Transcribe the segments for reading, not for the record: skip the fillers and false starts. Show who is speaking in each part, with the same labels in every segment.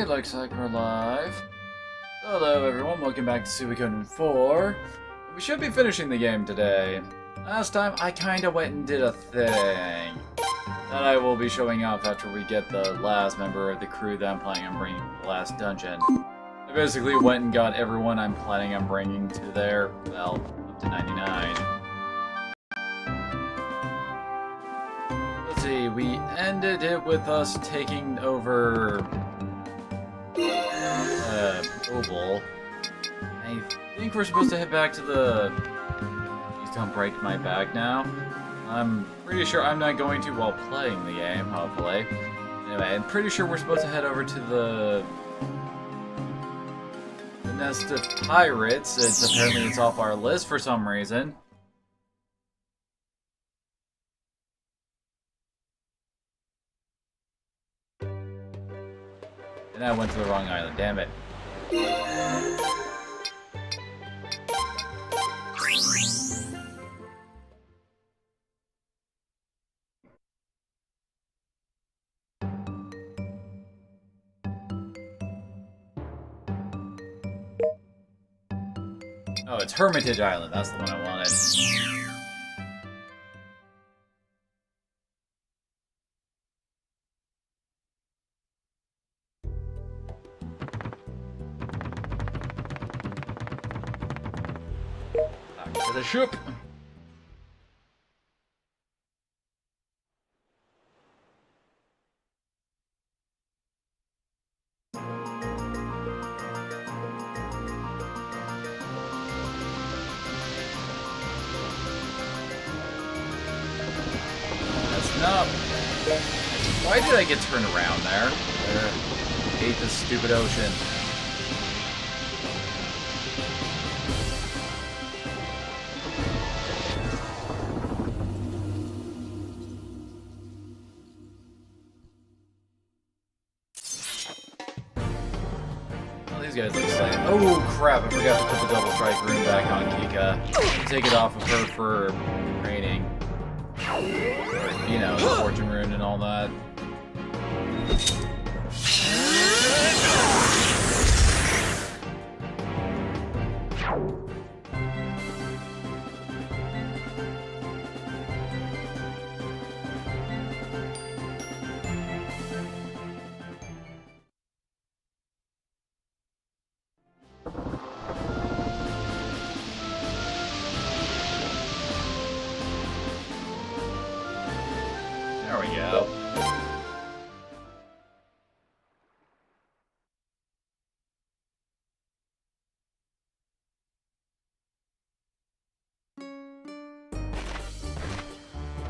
Speaker 1: Alright, looks like we're live. Hello everyone, welcome back to Suikoden 4. We should be finishing the game today. Last time, I kinda went and did a thing that I will be showing off after we get the last member of the crew that I'm planning on bringing to the last dungeon. I basically went and got everyone I'm planning on bringing to there, well, up to 99. Let's see, we ended it with us taking over Oval. I think we're supposed to head back to the... Please don't break my back now. I'm pretty sure I'm not going to while playing the game, hopefully. Anyway, I'm pretty sure we're supposed to head over to the nest of pirates. Apparently it's off our list for some reason. And I went to the wrong island, damn it. Oh, it's Hermitage Island, that's the one I wanted. Back to the ship. No. Why did I get turned around there? I hate this stupid ocean. Well, these guys look like... Oh crap, I forgot to put the double strike rune back on Kika. Take it off of her for training. You know, the fortune rune and all that. There we go.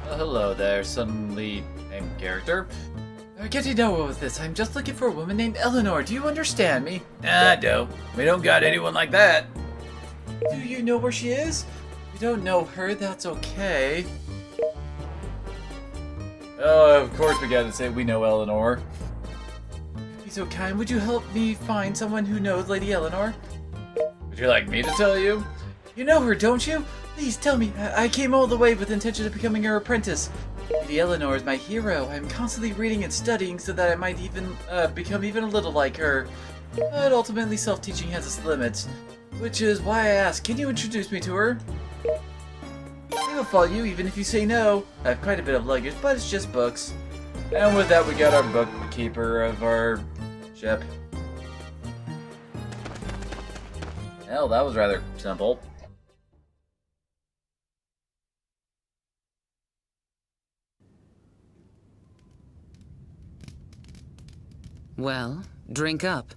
Speaker 1: Well, hello there, suddenly named character. Getting nowhere with this. I'm just looking for a woman named Eleanor. Do you understand me? Nah, no. We don't got anyone like that. Do you know where she is? If you don't know her, that's okay. Oh, of course we gotta say we know Eleanor. Be so kind, would you help me find someone who knows Lady Eleanor? Would you like me to tell you? You know her, don't you? Please tell me. I came all the way with the intention of becoming her apprentice. Lady Eleanor is my hero. I'm constantly reading and studying so that I might even become even a little like her. But ultimately, self-teaching has its limits. Which is why I asked, can you introduce me to her? I will follow you even if you say no. I have quite a bit of luggage, but it's just books. And with that, we got our bookkeeper of our ship. Hell, that was rather simple.
Speaker 2: Well, drink up.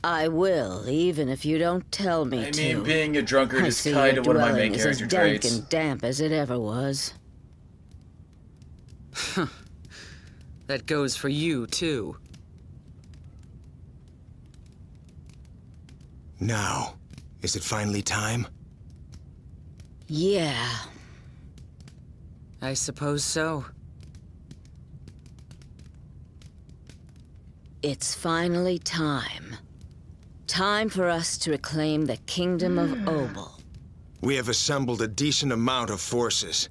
Speaker 3: I will, even if you don't tell me to.
Speaker 1: I mean, being a drunkard
Speaker 3: I
Speaker 1: is
Speaker 3: see
Speaker 1: kind
Speaker 3: your
Speaker 1: of one of my
Speaker 3: dwelling
Speaker 1: main
Speaker 3: is as
Speaker 1: character
Speaker 3: dank
Speaker 1: traits.
Speaker 3: and damp as it ever was.
Speaker 2: That goes for you, too.
Speaker 4: Now, is it finally time?
Speaker 3: Yeah.
Speaker 2: I suppose so.
Speaker 3: It's finally time. Time for us to reclaim the Kingdom of Obel.
Speaker 4: We have assembled a decent amount of forces.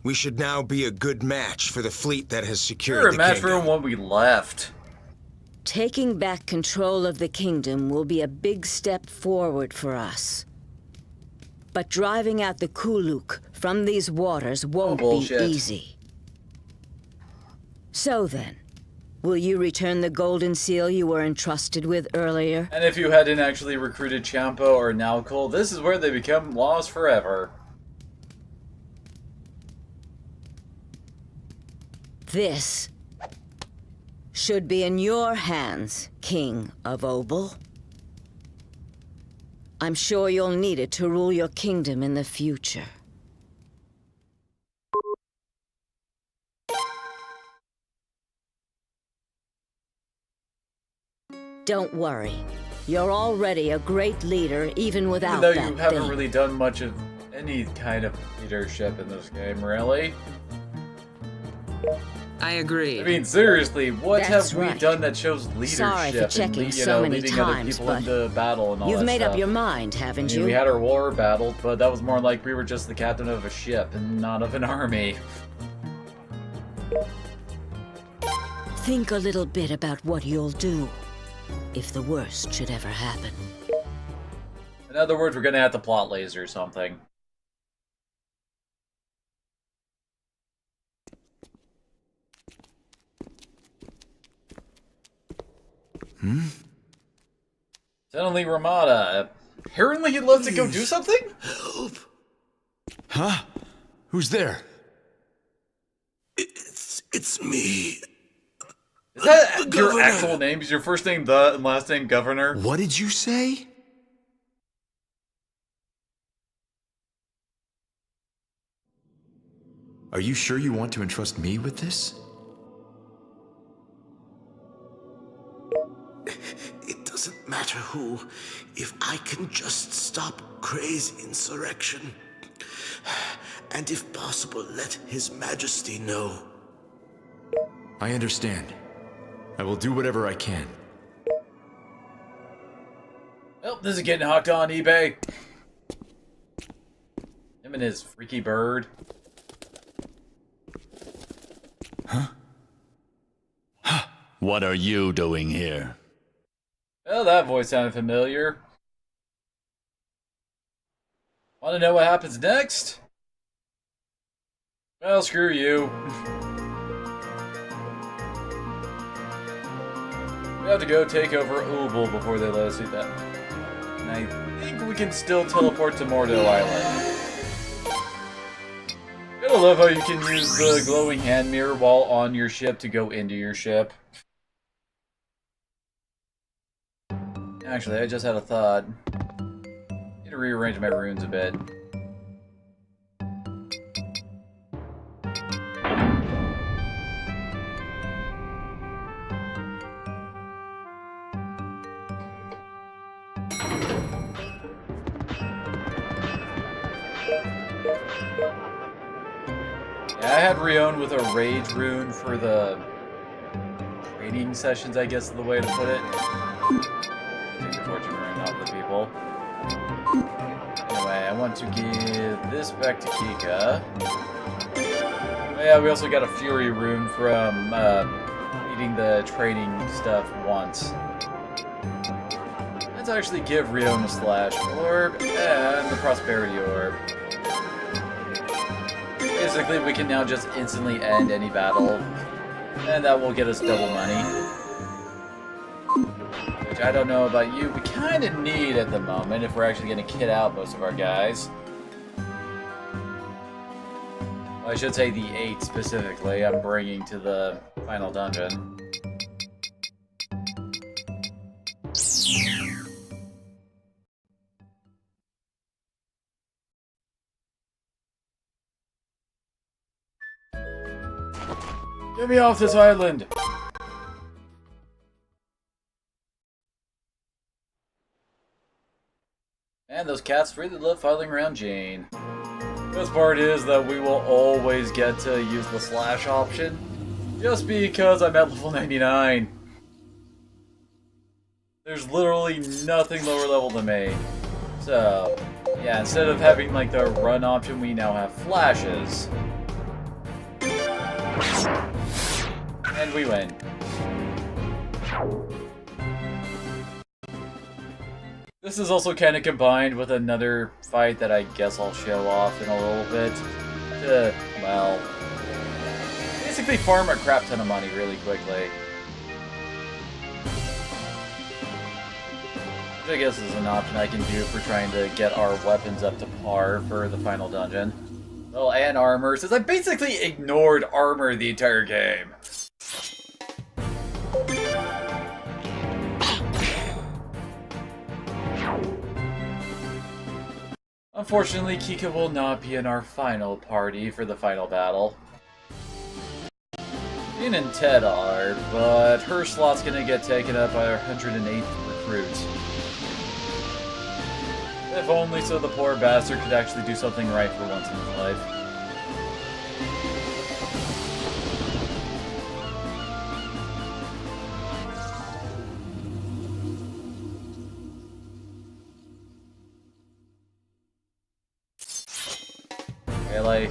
Speaker 4: We should now be a good match for the fleet that has secured
Speaker 1: We're a
Speaker 4: the
Speaker 1: match for
Speaker 4: kingdom.
Speaker 1: when we left.
Speaker 3: Taking back control of the kingdom will be a big step forward for us. But driving out the Kuluk from these waters won't be
Speaker 1: bullshit.
Speaker 3: easy. So then, will you return the golden seal you were entrusted with earlier?
Speaker 1: And if you hadn't actually recruited Champo or Nalkol, this is where they become lost forever.
Speaker 3: This should be in your hands, King of Obel. I'm sure you'll need it to rule your kingdom in the future. Don't worry. You're already a great leader, even without
Speaker 1: Even though
Speaker 3: that
Speaker 1: you haven't
Speaker 3: thing.
Speaker 1: really done much of any kind of leadership in this game, really.
Speaker 2: I agree.
Speaker 1: I mean, seriously, what
Speaker 3: That's
Speaker 1: have we
Speaker 3: right.
Speaker 1: done that shows leadership?
Speaker 3: Sorry for checking
Speaker 1: and,
Speaker 3: so many
Speaker 1: leading other
Speaker 3: times,
Speaker 1: people
Speaker 3: but
Speaker 1: into battle and all
Speaker 3: You've
Speaker 1: that
Speaker 3: made
Speaker 1: stuff.
Speaker 3: up your mind, haven't
Speaker 1: I mean,
Speaker 3: you?
Speaker 1: we had our war battle, but that was more like we were just the captain of a ship and not of an army.
Speaker 3: Think a little bit about what you'll do if the worst should ever happen.
Speaker 1: In other words, we're gonna have to plot laser something. Suddenly, Ramada. Apparently, he loves to go do something?
Speaker 5: Huh? Who's there?
Speaker 6: It's me.
Speaker 1: Is that your
Speaker 6: Governor.
Speaker 1: actual name? Is your first name the and last name Governor?
Speaker 5: What did you say? Are you sure you want to entrust me with this?
Speaker 6: It doesn't matter who, if I can just stop Grey's insurrection. And if possible, let His Majesty know.
Speaker 5: I understand. I will do whatever I can.
Speaker 1: Well, this is getting hooked on eBay. Him and his freaky bird.
Speaker 7: What are you doing here?
Speaker 1: Well, that voice sounded familiar. Want to know what happens next? Well, screw you. We have to go take over Ubel before they let us do that. And I think we can still teleport to Mordor Island. Gotta love how you can use the glowing hand mirror while on your ship to go into your ship. Actually, I just had a thought. Need to rearrange my runes a bit. Yeah, I had Rion with a rage rune for the training sessions, I guess is the way to put it. Take the fortune rune off the people. Anyway, I want to give this back to Kika. Oh yeah, we also got a fury rune from eating the training stuff once. Let's actually give Rion a slash orb and the prosperity orb. Basically, we can now just instantly end any battle, and that will get us double money. Which I don't know about you, we kind of need at the moment if we're actually going to kit out most of our guys. Well, I should say the 8 specifically I'm bringing to the final dungeon. Get me off this island! And those cats really love filing around Jane. Best part is that we will always get to use the slash option, just because I'm at level 99. There's literally nothing lower level than me. So, yeah, instead of having like the run option, we now have flashes. And we win. This is also kind of combined with another fight that I guess I'll show off in a little bit. To, well, basically farm a crap ton of money really quickly. Which I guess is an option I can do for trying to get our weapons up to par for the final dungeon. Well, and armor, since I basically ignored armor the entire game. Unfortunately, Kika will not be in our final party for the final battle. Jin and Ted are, but her slot's gonna get taken up by our 108th recruit. If only so the poor bastard could actually do something right for once in his life. Really?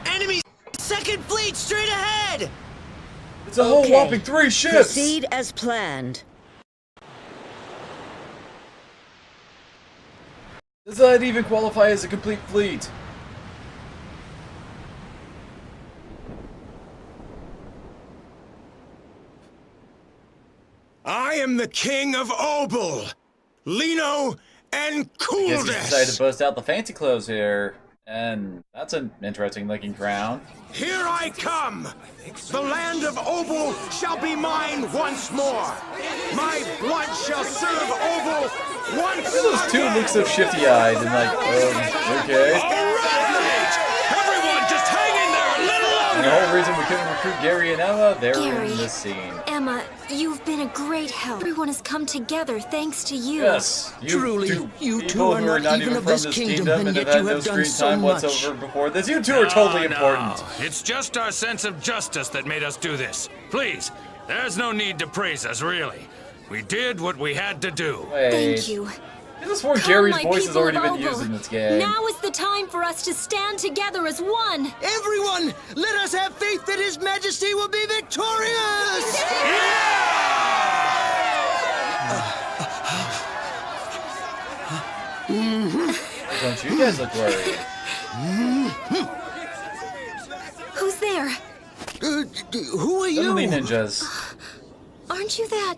Speaker 8: Enemy second fleet straight ahead!
Speaker 1: It's a whole whopping 3 ships!
Speaker 3: Proceed as planned.
Speaker 1: Does that even qualify as a complete fleet?
Speaker 4: I am the king of Obel, Lino, and
Speaker 1: Guess he decided to
Speaker 4: Coolness.
Speaker 1: bust out the fancy clothes here. And that's an interesting looking crown.
Speaker 4: Here I come! The land of Obel shall be mine once more! My blood shall serve Obel once
Speaker 1: Those two
Speaker 4: again!
Speaker 1: look so shifty-eyed and like, okay.
Speaker 4: Alright! Everyone just hang in there a little
Speaker 1: And the
Speaker 4: longer!
Speaker 1: whole reason we couldn't recruit Gary and Emma, they're
Speaker 9: Gary.
Speaker 1: in this scene.
Speaker 9: Emma, you've been a great help. Everyone has come together thanks to you.
Speaker 1: Yes, you
Speaker 8: Truly,
Speaker 1: two
Speaker 8: you two
Speaker 1: people
Speaker 8: are
Speaker 1: who are
Speaker 8: not
Speaker 1: not
Speaker 8: even
Speaker 1: even
Speaker 8: of
Speaker 1: from
Speaker 8: this
Speaker 1: this
Speaker 8: kingdom,
Speaker 1: kingdom
Speaker 8: and
Speaker 1: and have
Speaker 8: yet
Speaker 1: had
Speaker 8: you
Speaker 1: no
Speaker 8: have done
Speaker 1: screen
Speaker 8: so
Speaker 1: time
Speaker 8: much.
Speaker 1: whatsoever before this. You two are totally
Speaker 10: No.
Speaker 1: important.
Speaker 10: It's just our sense of justice that made us do this. Please, there's no need to praise us, really. We did what we had to do.
Speaker 1: Wait.
Speaker 9: Thank you.
Speaker 1: I just swore
Speaker 9: Come,
Speaker 1: Gary's
Speaker 9: my
Speaker 1: voice has
Speaker 9: people
Speaker 1: already
Speaker 9: of
Speaker 1: been
Speaker 9: Obel.
Speaker 1: used in this game.
Speaker 9: Now is the time for us to stand together as one.
Speaker 8: Everyone, let us have faith that His Majesty will be victorious!
Speaker 1: Don't you guys look worried?
Speaker 9: Who's there?
Speaker 8: Who are you?
Speaker 1: Suddenly ninjas.
Speaker 9: Aren't you that?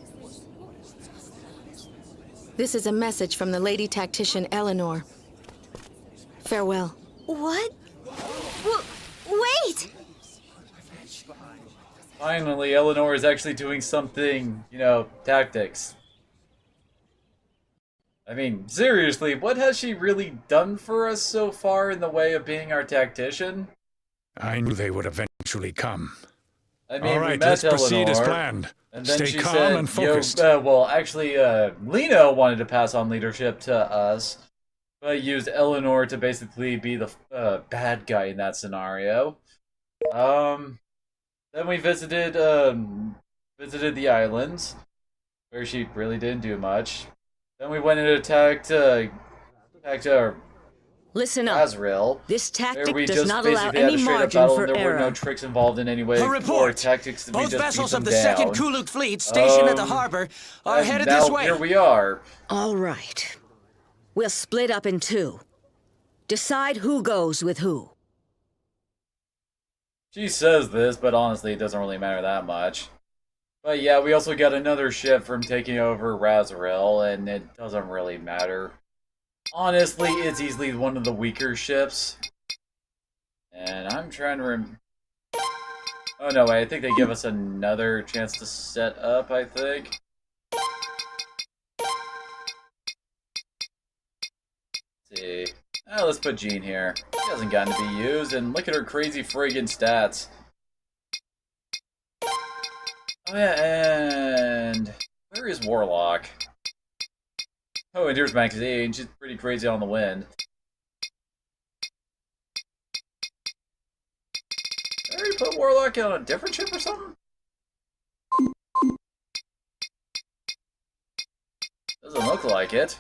Speaker 11: This is a message from the Lady Tactician Eleanor. Farewell.
Speaker 9: What? Wait!
Speaker 1: Finally, Eleanor is actually doing something, you know, tactics. I mean, seriously, what has she really done for us so far in the way of being our tactician?
Speaker 12: I knew they would eventually come.
Speaker 1: I mean,
Speaker 12: All
Speaker 1: we
Speaker 12: right,
Speaker 1: met
Speaker 12: let's proceed as
Speaker 1: Eleanor,
Speaker 12: planned.
Speaker 1: and then
Speaker 12: Stay
Speaker 1: she
Speaker 12: calm
Speaker 1: said,
Speaker 12: and focused.
Speaker 1: well, actually, Lino wanted to pass on leadership to us, but used Eleanor to basically be the bad guy in that scenario. Then we visited the islands, where she really didn't do much. Then we went and attacked
Speaker 3: Listen up.
Speaker 1: Azrael.
Speaker 3: This
Speaker 1: Where
Speaker 3: tactic
Speaker 1: we
Speaker 3: does
Speaker 1: just
Speaker 3: not
Speaker 1: basically
Speaker 3: allow
Speaker 1: had a
Speaker 3: any
Speaker 1: straight up
Speaker 3: margin
Speaker 1: battle,
Speaker 3: for
Speaker 1: and there were no
Speaker 3: error.
Speaker 1: tricks involved in any way.
Speaker 8: A
Speaker 1: Or
Speaker 8: report.
Speaker 1: tactics. We
Speaker 8: Both
Speaker 1: just
Speaker 8: vessels
Speaker 1: beat
Speaker 8: of
Speaker 1: them
Speaker 8: the
Speaker 1: down.
Speaker 8: Second Kuluk Fleet stationed at the harbor are
Speaker 1: And
Speaker 8: headed
Speaker 1: now
Speaker 8: this way.
Speaker 1: here we are.
Speaker 3: All right. We'll split up in 2. Decide who goes with who.
Speaker 1: She says this, but honestly, it doesn't really matter that much. But yeah, we also got another ship from taking over Razaril, and it doesn't really matter. Honestly, it's easily one of the weaker ships. And I'm trying to oh no, wait, I think they give us another chance to set up, I think. Let's see. Let's put Jean here. She hasn't gotten to be used, and look at her crazy friggin' stats. Oh yeah, and where is Warlock? Oh, and here's Maxine. She's pretty crazy on the wind. Did we put Warlock on a different ship or something? Doesn't look like it.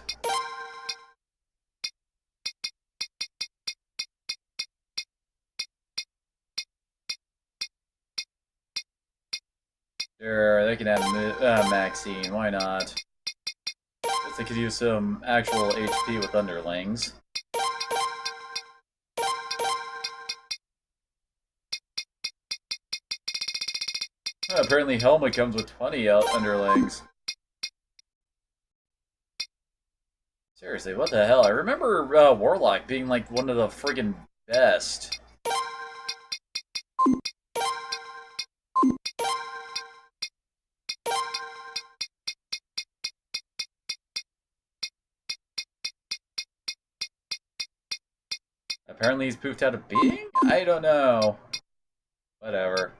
Speaker 1: Sure, they can have Maxine, why not? Guess they could use some actual HP with underlings. Apparently Helma comes with 20 underlings. Seriously, what the hell? I remember Warlock being like one of the friggin' best. Apparently he's poofed out of being? I don't know. Whatever.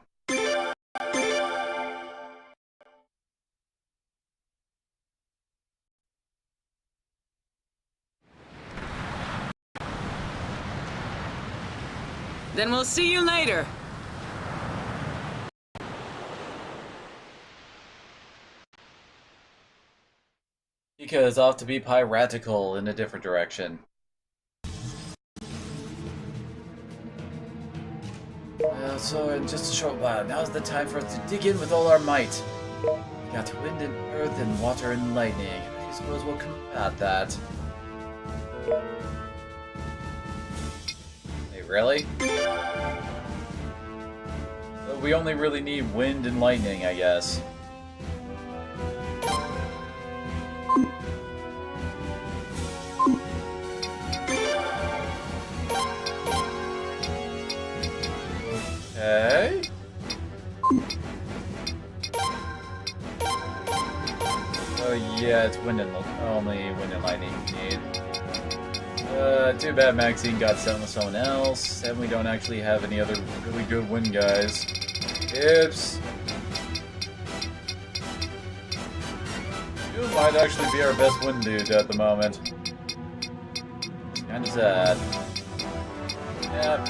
Speaker 2: Then we'll see you later.
Speaker 1: Ika is off to be piratical in a different direction. So in just a short while, now's the time for us to dig in with all our might. We got wind and earth and water and lightning. I suppose we'll combat that. Hey, really? We only really need wind and lightning, I guess. Okay. Oh yeah, it's wind and only wind and lightning we need. Too bad Maxine got sent with someone else, and we don't actually have any other really good wind guys. Oops. You might actually be our best wind dude at the moment. It's kinda sad. Yep.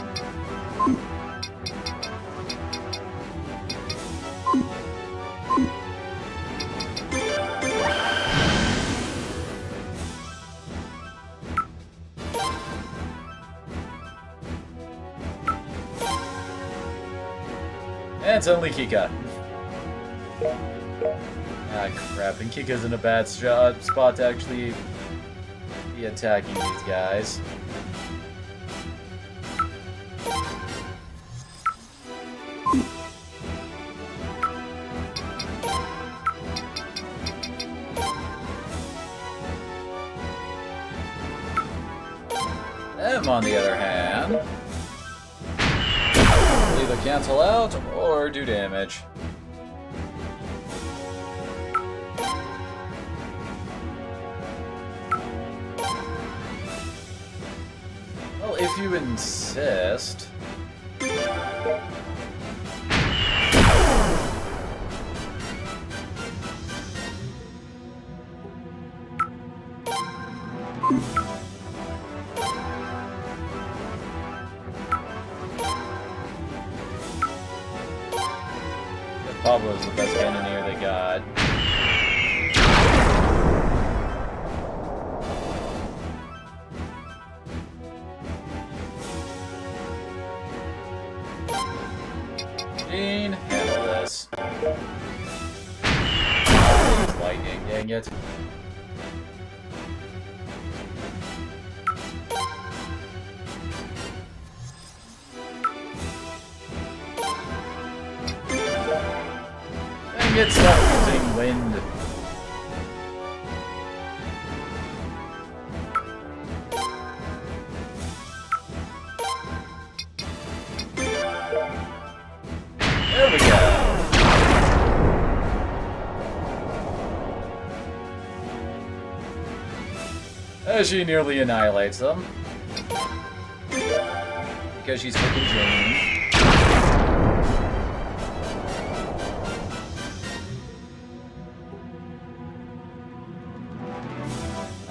Speaker 1: And it's only Kika. Ah, crap. And Kika's in a bad spot to actually be attacking these guys. Them, on the other hand, either cancel out or do damage. Well, if you insist. Pablo's the best cannoneer they got. Jean, handle this. Lightning, dang it. Get stuck using wind. There we go. As she nearly annihilates them. Because she's freaking Jane.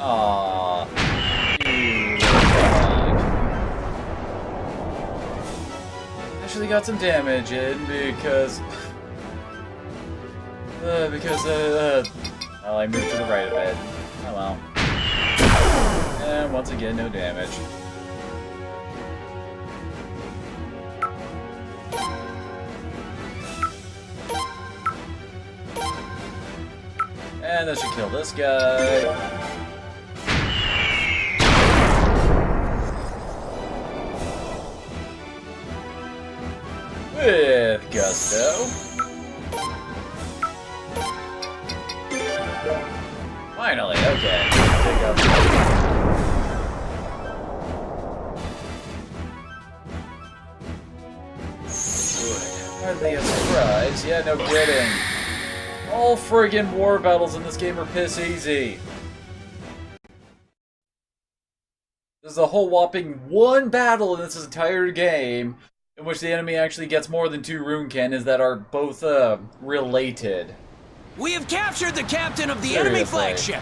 Speaker 1: Aww. You little dog. Actually, got some damage in because well, I moved to the right a bit. Oh well. And once again, no damage. And that should kill this guy. With gusto. Finally, okay. Take up. Hardly a surprise. Yeah, no kidding. All friggin' war battles in this game are piss easy. There's a whole whopping one battle in this entire game in which the enemy actually gets more than 2 rune cannons that are both related.
Speaker 8: We have captured the captain of the
Speaker 1: Seriously.
Speaker 8: enemy flagship.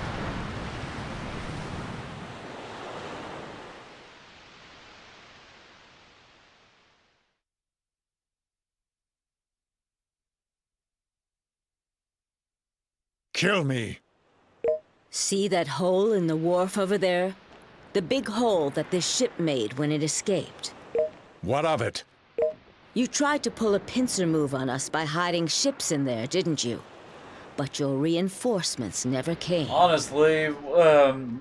Speaker 12: Kill me.
Speaker 3: See that hole in the wharf over there? The big hole that this ship made when it escaped.
Speaker 12: What of it?
Speaker 3: You tried to pull a pincer move on us by hiding ships in there, didn't you? But your reinforcements never came.
Speaker 1: Honestly,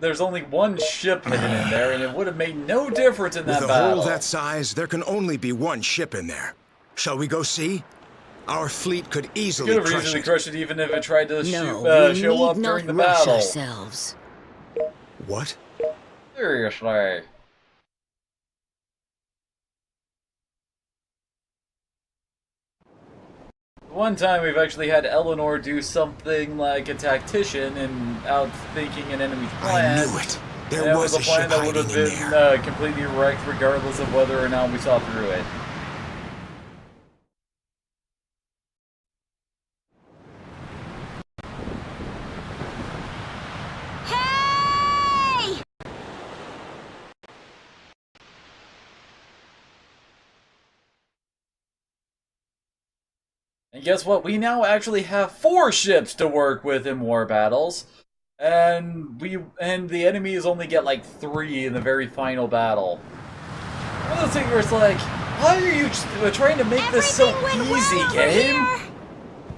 Speaker 1: there's only one ship hidden in there, and it would have made no difference in that
Speaker 4: With a
Speaker 1: battle.
Speaker 4: hole that size, there can only be one ship in there. Shall we go see? Our fleet could easily
Speaker 1: Could have
Speaker 4: crush
Speaker 1: easily
Speaker 4: it.
Speaker 1: crushed it even if it tried to
Speaker 3: No, we
Speaker 1: show
Speaker 3: need
Speaker 1: up
Speaker 3: not
Speaker 1: during the
Speaker 3: rush
Speaker 1: battle.
Speaker 3: ourselves.
Speaker 4: What?
Speaker 1: Seriously. One time we've actually had Eleanor do something like a tactician and outthinking an enemy's plan.
Speaker 4: I knew it.
Speaker 1: And
Speaker 4: There
Speaker 1: it
Speaker 4: was
Speaker 1: was
Speaker 4: a
Speaker 1: a plan
Speaker 4: ship
Speaker 1: that would
Speaker 4: hiding
Speaker 1: have
Speaker 4: in
Speaker 1: been
Speaker 4: there.
Speaker 1: completely wrecked regardless of whether or not we saw through it.
Speaker 9: Hey!
Speaker 1: And guess what? We now actually have 4 ships to work with in war battles. And the enemies only get like 3 in the very final battle. One of those things where it's like, why are you trying to make this so easy, game?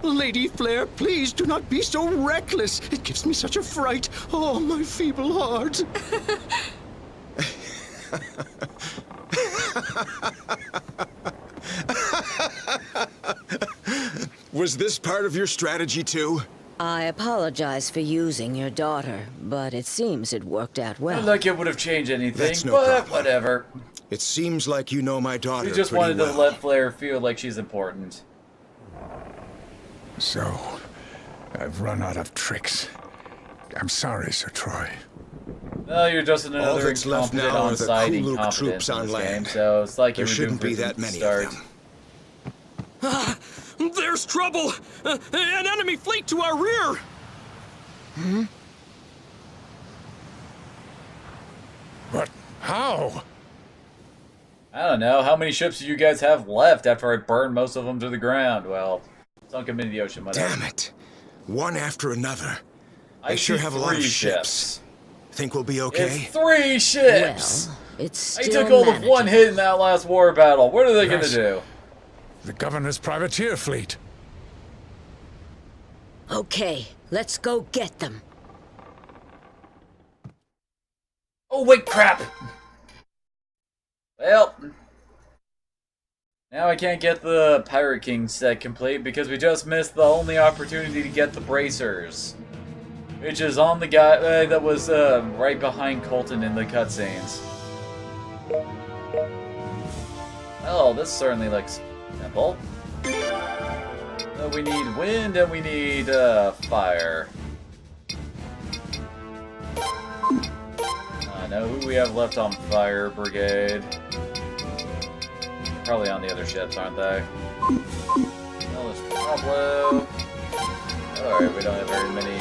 Speaker 8: Lady Flair, please do not be so reckless. It gives me such a fright. Oh, my feeble heart.
Speaker 4: Was this part of your strategy too?
Speaker 3: I apologize for using your daughter, but it seems it worked out well.
Speaker 1: Not like it would have changed anything,
Speaker 4: That's no
Speaker 1: but
Speaker 4: problem.
Speaker 1: whatever.
Speaker 4: It seems like you know my daughter
Speaker 1: We just
Speaker 4: pretty
Speaker 1: wanted
Speaker 4: well.
Speaker 1: to let Flair feel like she's important.
Speaker 12: So, I've run out of tricks. I'm sorry, Sir Troy.
Speaker 1: No, you're just another
Speaker 4: All that's left
Speaker 1: incompetent
Speaker 4: now are the
Speaker 1: on-site
Speaker 4: Kuluk
Speaker 1: incompetence
Speaker 4: troops
Speaker 1: in
Speaker 4: on
Speaker 1: this
Speaker 4: land.
Speaker 1: game, so it's like
Speaker 4: There
Speaker 1: you were
Speaker 4: shouldn't
Speaker 1: doing
Speaker 4: be
Speaker 1: from
Speaker 4: that
Speaker 1: the
Speaker 4: many
Speaker 1: start.
Speaker 4: of them.
Speaker 8: There's trouble! An enemy fleet to our rear!
Speaker 12: But how?
Speaker 1: I don't know. How many ships do you guys have left after I burned most of them to the ground? Well, sunk them into the ocean. Whatever.
Speaker 4: Damn it. One after another.
Speaker 1: I
Speaker 4: They sure
Speaker 1: see
Speaker 4: have a lot of
Speaker 1: 3
Speaker 4: ships. Think we'll be okay?
Speaker 1: It's 3 ships!
Speaker 3: Well, it's
Speaker 1: I
Speaker 3: still
Speaker 1: took all of one
Speaker 3: manageable.
Speaker 1: hit in that last war battle. What are they
Speaker 12: Yes.
Speaker 1: gonna do?
Speaker 12: The Governor's privateer fleet.
Speaker 3: Okay, let's go get them.
Speaker 1: Oh, wait, crap! Well, now I can't get the Pirate King set complete because we just missed the only opportunity to get the bracers. Which is on the guy that was right behind Colton in the cutscenes. Oh, this certainly looks simple. So we need wind and we need fire. I know who we have left on fire brigade. Probably on the other ships, aren't they? Well, there's Pablo. Alright, we don't have very many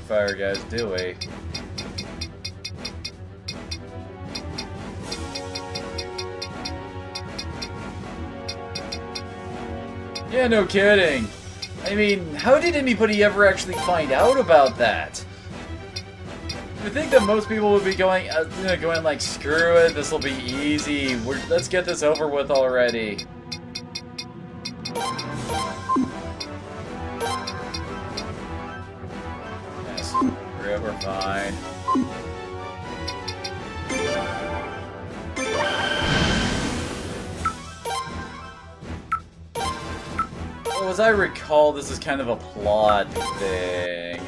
Speaker 1: fire guys, do we? Yeah, no kidding. I mean, how did anybody ever actually find out about that? I think that most people would be going like, screw it, this will be easy. Let's get this over with already. Yes, screw it, we're fine. Well, as I recall, this is kind of a plot thing.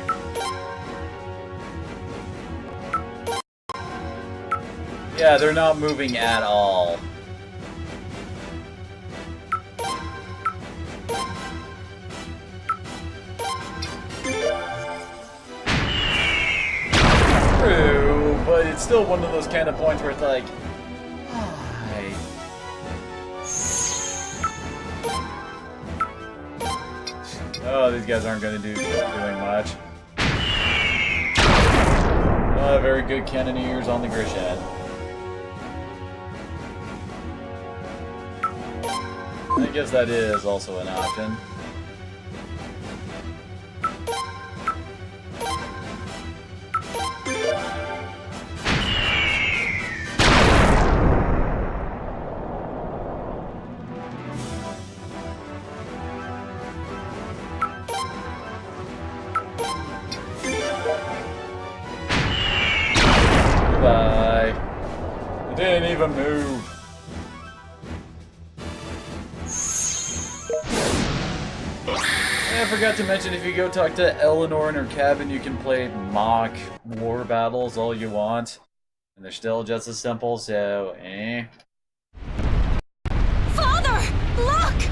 Speaker 1: Yeah, they're not moving at all. True, but it's still one of those kind of points where it's like, why? Oh, these guys aren't going to doing much. Very good cannoneers on the Grishan. I guess that is also an option. Goodbye. It didn't even move. I forgot to mention, if you go talk to Eleanor in her cabin, you can play mock war battles all you want. And they're still just as simple, so
Speaker 9: Father! Look!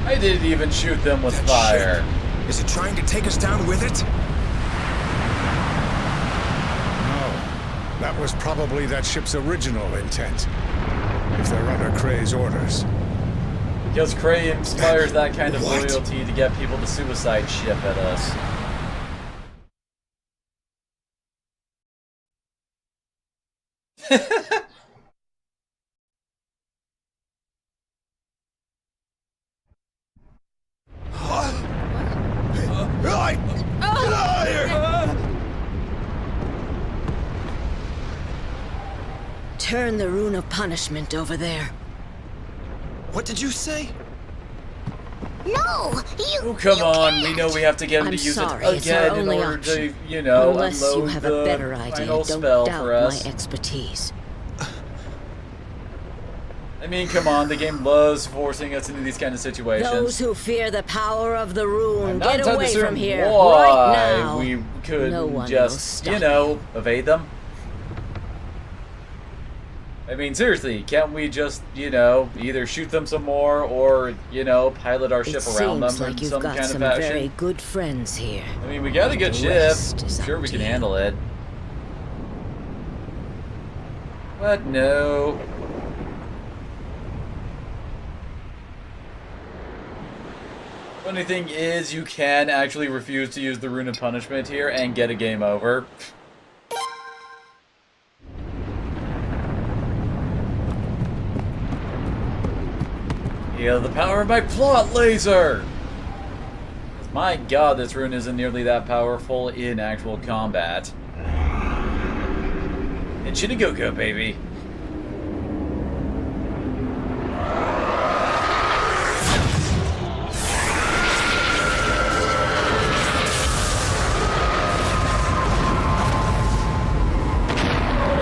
Speaker 1: I didn't even shoot them with fire.
Speaker 4: Ship. Is it trying to take us down with it?
Speaker 12: No. That was probably that ship's original intent. If they're under Kray's orders.
Speaker 1: Because Kray inspires that kind of
Speaker 4: What?
Speaker 1: loyalty to get people to suicide ship at us.
Speaker 4: Get out of here!
Speaker 3: Turn the rune of punishment over there.
Speaker 6: What did you say?
Speaker 9: No!
Speaker 1: Oh, come on. We know we have to get him
Speaker 3: I'm
Speaker 1: to use
Speaker 3: sorry,
Speaker 1: it
Speaker 3: it's our
Speaker 1: again in
Speaker 3: only
Speaker 1: order
Speaker 3: option.
Speaker 1: to, you know,
Speaker 3: Unless you
Speaker 1: unload
Speaker 3: have
Speaker 1: the
Speaker 3: a better idea,
Speaker 1: final
Speaker 3: don't
Speaker 1: spell
Speaker 3: doubt
Speaker 1: for us.
Speaker 3: my expertise.
Speaker 1: I mean, come on. The game loves forcing us into these kind of situations.
Speaker 3: Those who fear the power of the rune,
Speaker 1: I'm not
Speaker 3: get
Speaker 1: entirely
Speaker 3: away
Speaker 1: certain
Speaker 3: from here
Speaker 1: why
Speaker 3: right now.
Speaker 1: we could
Speaker 3: No one will
Speaker 1: just,
Speaker 3: stop
Speaker 1: you know, evade them. I mean, seriously, can't we just, you know, either shoot them some more or, you know, pilot our ship around them
Speaker 3: Seems like
Speaker 1: in
Speaker 3: you've
Speaker 1: some
Speaker 3: got
Speaker 1: kind
Speaker 3: some
Speaker 1: of fashion?
Speaker 3: very good friends here.
Speaker 1: I mean, we got a good
Speaker 3: The
Speaker 1: ship.
Speaker 3: rest is
Speaker 1: I'm sure
Speaker 3: up
Speaker 1: we
Speaker 3: to
Speaker 1: can
Speaker 3: you.
Speaker 1: handle it. But no. Funny thing is, you can actually refuse to use the Rune of Punishment here and get a game over. Feel the power of my plot laser! My god, this rune isn't nearly that powerful in actual combat. And Shinigoko, baby.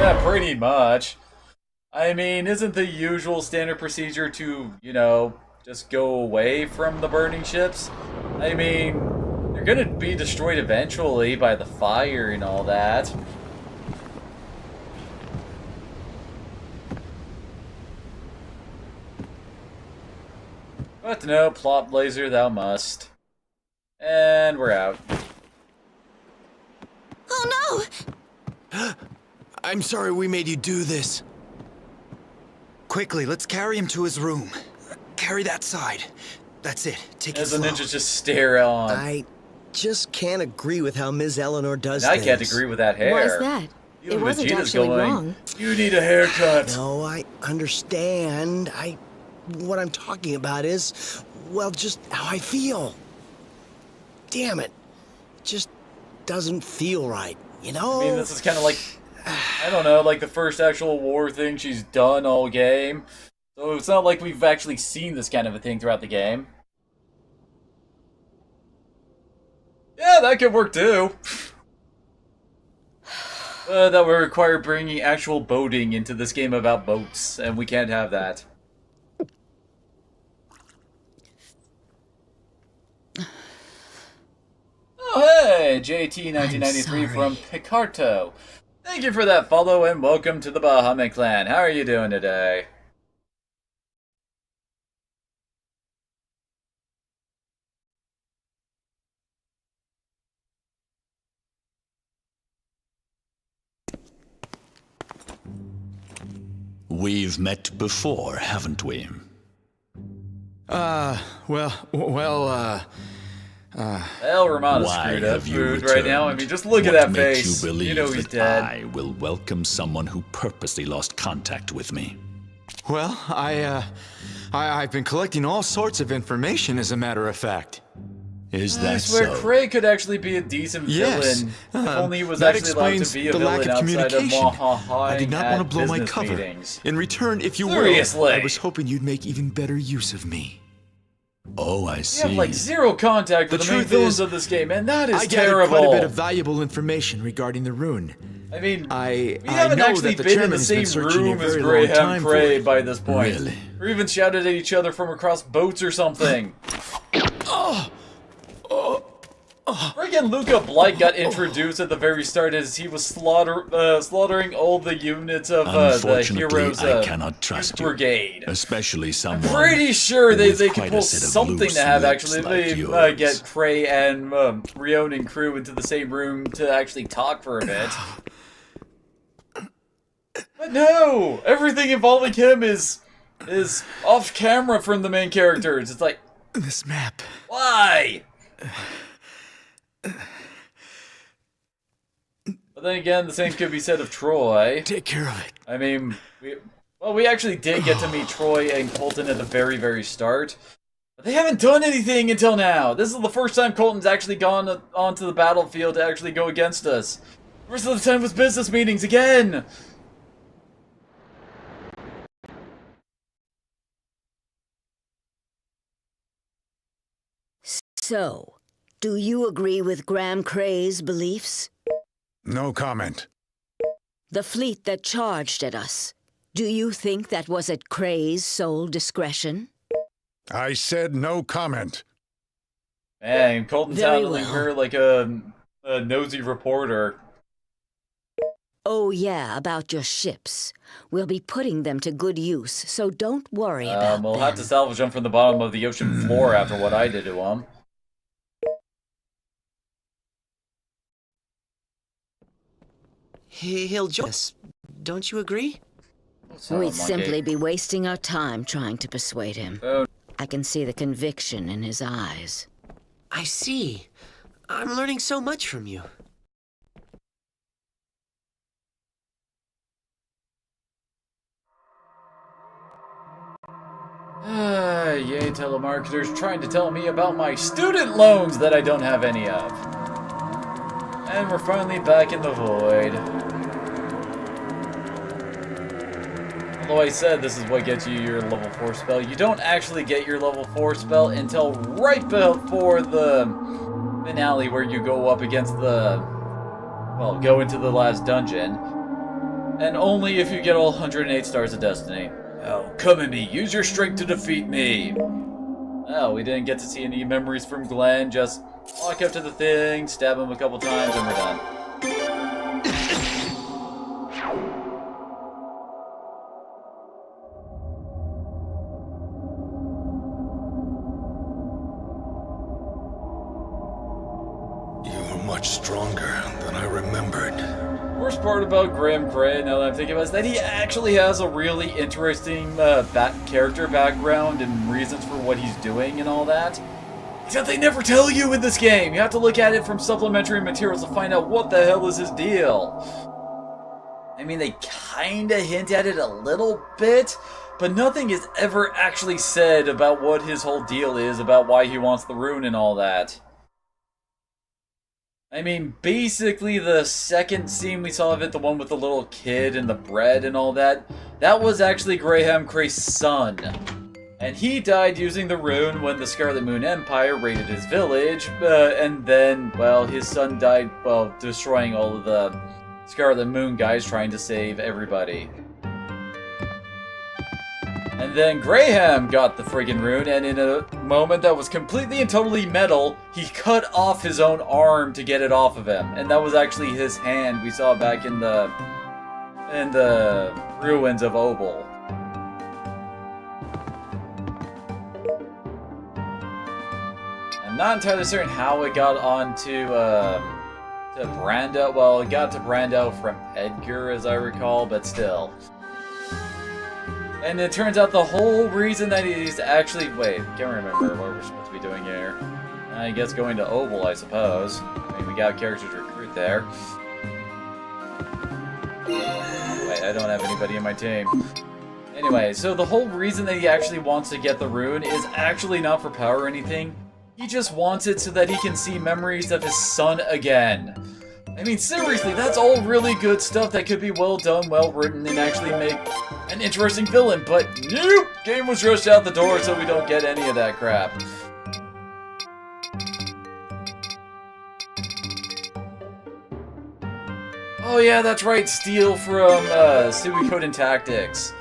Speaker 1: Yeah, pretty much. I mean, isn't the usual standard procedure to, you know, just go away from the burning ships? I mean, they're gonna be destroyed eventually by the fire and all that. But no, plot blazer thou must. And we're out.
Speaker 9: Oh no!
Speaker 6: I'm sorry we made you do this. Quickly, let's carry him to his room. Carry that side. That's it. Take it
Speaker 1: As the
Speaker 6: slow.
Speaker 1: ninjas just stare on.
Speaker 13: I just can't agree with how Ms. Eleanor does
Speaker 1: And I
Speaker 13: things.
Speaker 1: can't agree with that hair.
Speaker 11: Why is that?
Speaker 1: Even
Speaker 11: It wasn't
Speaker 1: Vegeta's
Speaker 11: actually
Speaker 1: going,
Speaker 11: wrong.
Speaker 1: You need a haircut.
Speaker 13: No, I understand. What I'm talking about is, well, just how I feel. Damn it. Just doesn't feel right, you know?
Speaker 1: I mean, this is kind of like, I don't know, like the first actual war thing she's done all game. So it's not like we've actually seen this kind of a thing throughout the game. Yeah, that could work too. That would require bringing actual boating into this game about boats, and we can't have that. Oh hey, JT1993 from Picarto. Thank you for that follow and welcome to the Bahamut clan. How are you doing today?
Speaker 7: We've met before, haven't we?
Speaker 5: Well,
Speaker 1: Hell, Romana's screwed up food right now. I mean, just look at that face. You know he's dead.
Speaker 7: I will welcome someone who purposely lost contact with me.
Speaker 5: well, I've been collecting all sorts of information, as a matter of fact.
Speaker 7: Is
Speaker 1: I
Speaker 7: that
Speaker 1: swear,
Speaker 7: so?
Speaker 1: Craig could actually be a decent
Speaker 5: Yes,
Speaker 1: villain. If only he was
Speaker 5: that
Speaker 1: actually allowed to be a
Speaker 5: explains the lack
Speaker 1: villain
Speaker 5: of
Speaker 1: outside of
Speaker 5: communication. I did not want to blow my
Speaker 1: business
Speaker 5: cover.
Speaker 1: meetings.
Speaker 5: In return, if you
Speaker 1: Seriously.
Speaker 5: will, I was hoping you'd make even better use of me.
Speaker 7: Oh, I
Speaker 1: We
Speaker 7: see.
Speaker 1: have like zero contact with the main
Speaker 5: truth
Speaker 1: villains
Speaker 5: is,
Speaker 1: of this game, and that is
Speaker 5: I gathered
Speaker 1: terrible.
Speaker 5: quite a bit of valuable information regarding the rune.
Speaker 1: I mean,
Speaker 5: I
Speaker 1: haven't
Speaker 5: know
Speaker 1: actually
Speaker 5: that the
Speaker 1: been in
Speaker 5: chairman
Speaker 1: the
Speaker 5: has been
Speaker 1: same
Speaker 5: searching a
Speaker 1: room as
Speaker 5: very long
Speaker 1: Graham
Speaker 5: time for
Speaker 1: Cray
Speaker 5: it.
Speaker 1: by this point.
Speaker 7: Really?
Speaker 1: Or even shouted at each other from across boats or something. Friggin' Luca Blight got introduced at the very start as he was slaughtering all the units of the
Speaker 7: Unfortunately,
Speaker 1: heroes'
Speaker 7: I cannot trust
Speaker 1: youth
Speaker 7: you.
Speaker 1: brigade.
Speaker 7: Especially someone.
Speaker 1: Pretty sure they
Speaker 7: with
Speaker 1: could
Speaker 7: quite
Speaker 1: pull
Speaker 7: a set of
Speaker 1: something
Speaker 7: loose
Speaker 1: to have
Speaker 7: lips
Speaker 1: actually
Speaker 7: like yours.
Speaker 1: get Cray and Rion and crew into the same room to actually talk for a bit. But no! Everything involving him is off camera from the main characters. It's like,
Speaker 5: This map.
Speaker 1: why? But then again, the same could be said of Troy.
Speaker 5: Take care of it.
Speaker 1: I mean, we actually did get to meet Troy and Colton at the very, very start. But they haven't done anything until now. This is the first time Colton's actually gone onto the battlefield to actually go against us. The rest of the time was business meetings again!
Speaker 3: So, do you agree with Graham Cray's beliefs?
Speaker 12: No comment.
Speaker 3: The fleet that charged at us, do you think that was at Cray's sole discretion?
Speaker 12: I said no comment.
Speaker 1: Man, Colton's
Speaker 3: Very
Speaker 1: handling
Speaker 3: well.
Speaker 1: her like a nosy reporter.
Speaker 3: Oh yeah, about your ships. We'll be putting them to good use, so don't worry about
Speaker 1: We'll
Speaker 3: them.
Speaker 1: have to salvage them from the bottom of the ocean floor after what I did to them.
Speaker 13: He'll join us. Don't you agree?
Speaker 3: We'd simply be wasting our time trying to persuade him.
Speaker 1: Oh.
Speaker 3: I can see the conviction in his eyes.
Speaker 13: I see. I'm learning so much from you.
Speaker 1: Yay, telemarketers trying to tell me about my student loans that I don't have any of. And we're finally back in the void. Although I said this is what gets you your level 4 spell, you don't actually get your level 4 spell until right before the finale where you go up against the... well, go into the last dungeon. And only if you get all 108 stars of destiny. Oh, come at me. Use your strength to defeat me. Oh, we didn't get to see any memories from Glenn. Just walk up to the thing, stab him a couple times, and we're done.
Speaker 4: You're much stronger than I remembered.
Speaker 1: Worst part about Graham Cray, now that I'm thinking about it, is that he actually has a really interesting character background and reasons for what he's doing and all that. Except they never tell you in this game. You have to look at it from supplementary materials to find out what the hell is his deal. I mean, they kinda hint at it a little bit, but nothing is ever actually said about what his whole deal is, about why he wants the rune and all that. I mean, basically the second scene we saw of it, the one with the little kid and the bread and all that, that was actually Graham Cray's son. And he died using the rune when the Scarlet Moon Empire raided his village, and then, well, his son died, well, destroying all of the Scarlet Moon guys trying to save everybody. And then Graham got the friggin' rune, and in a moment that was completely and totally metal, he cut off his own arm to get it off of him. And that was actually his hand we saw back in the ruins of Obel. I'm not entirely certain how it got onto to Brando. Well, it got to Brando from Edgar, as I recall, but still. And it turns out the whole reason that he's actually... Wait, can't remember what we're supposed to be doing here. I guess going to Obel, I suppose. I mean, we got characters to recruit there. Wait, I don't have anybody in my team. Anyway, so the whole reason that he actually wants to get the rune is actually not for power or anything. He just wants it so that he can see memories of his son again. I mean, seriously, that's all really good stuff that could be well done, well written, and actually make an interesting villain, but nope! Game was rushed out the door so we don't get any of that crap. Oh yeah, that's right, Steel from Suikoden Tactics.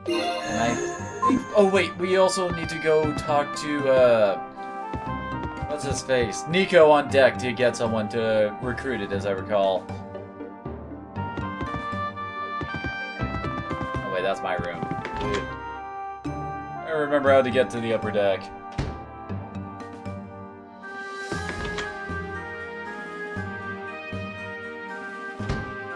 Speaker 1: And I think... Oh wait, we also need to go talk to, what's his face? Nico on deck to get someone to recruit it, as I recall. Oh wait, that's my room. I remember how to get to the upper deck.